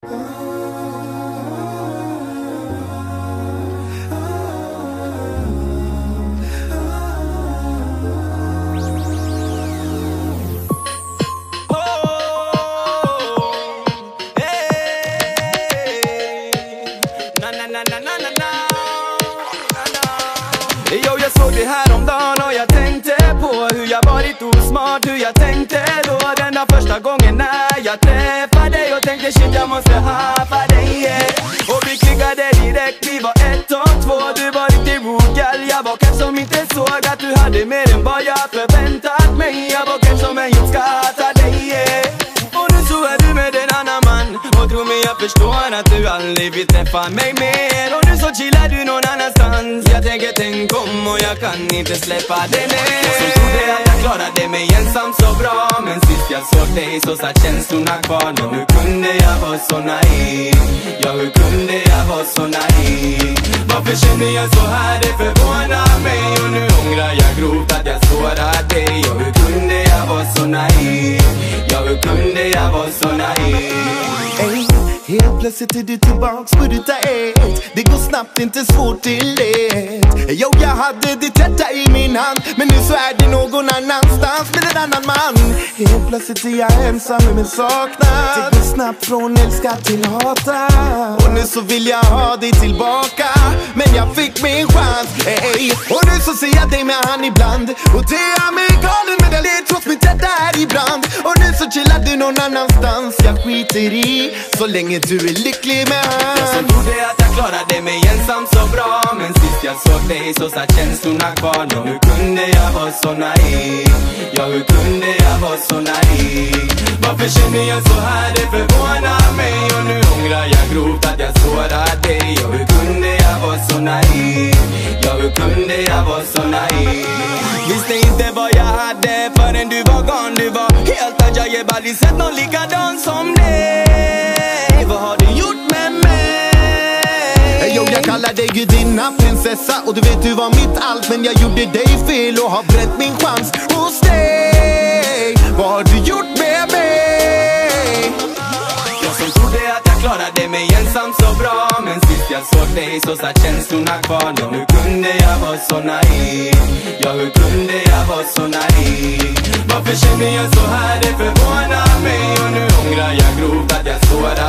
Jo, jag såg det här om dagen och jag tänkte på hur jag varit osmart, hur jag tänkte då. Den där första gången när jag träffade dig och tänkte shit, jag måste haffa dig, yeah. Och vi klickade direkt, vi var 1 och 2. Du var riktigt rude, jag var kanske som inte såg att du hade mer än vad jag förväntat mig. Jag var kanske som en uppskattar dig, yeah. Och nu så är du med en annan man. Och tro mig, jag förstår att du aldrig vill träffa mig mer. Och nu så chillar du någon annanstans. Jag tänker tänk om och jag kan inte släppa dig ner. Jag som trodde att jag klarade mig ensam så bra, men sist jag såg dig så satt känslorna kvar. Men hur kunde jag vara så naiv? Ja, hur kunde jag vara så naiv? Varför känner jag så här? Det förvånar mig. Och nu ångrar jag grovt att jag sårar dig. Ja, hur kunde jag vara så naiv? Ja, hur kunde jag vara så naiv? Helt plötsligt är du tillbaks på ruta 1. Det går snabbt, inte svårt till lätt. Jo, jag hade ditt hjärta i min hand, men nu så är det någon annanstans med en annan man. Helt plötsligt är jag ensam med min saknad. Det går snabbt från älska till hata. Och nu så vill jag ha dig tillbaka, men jag fick min chans, ey. Och nu så ser jag dig med han ibland, och det är mig galen, men jag led trots mitt hjärta är i brand. Och nu så chillar du någon annanstans. Jag skiter i så länge du är lycklig med han. Jag som trodde att jag klarade mig ensam så bra, men sist jag såg dig så satt känslorna kvar. Men hur kunde jag vara så naiv? Ja, hur kunde jag vara så naiv? Varför känner jag så här? Det förvånar mig. Och nu ångrar jag grovt att jag sårar dig. Ja, hur kunde jag vara så naiv? Ja, hur kunde jag vara så naiv? Visste inte vad jag hade förrän du var gone. Du var helt att jag har aldrig sett någon likadan som dig. Vad har du gjort med mig? Jo, jag kallar dig gudinna, prinsessa, och du vet du var mitt allt. Men jag gjorde dig fel och har bränt min chans hos dig. Vad har du gjort med mig? Jag som trodde att jag klarade mig ensam så bra, men sist jag såg dig så satt känslorna kvar. Men hur kunde jag vara så naiv? Ja, hur kunde jag vara så naiv? Varför känner jag så här? Det förvånar mig. Och nu ångrar jag grovt att jag sårar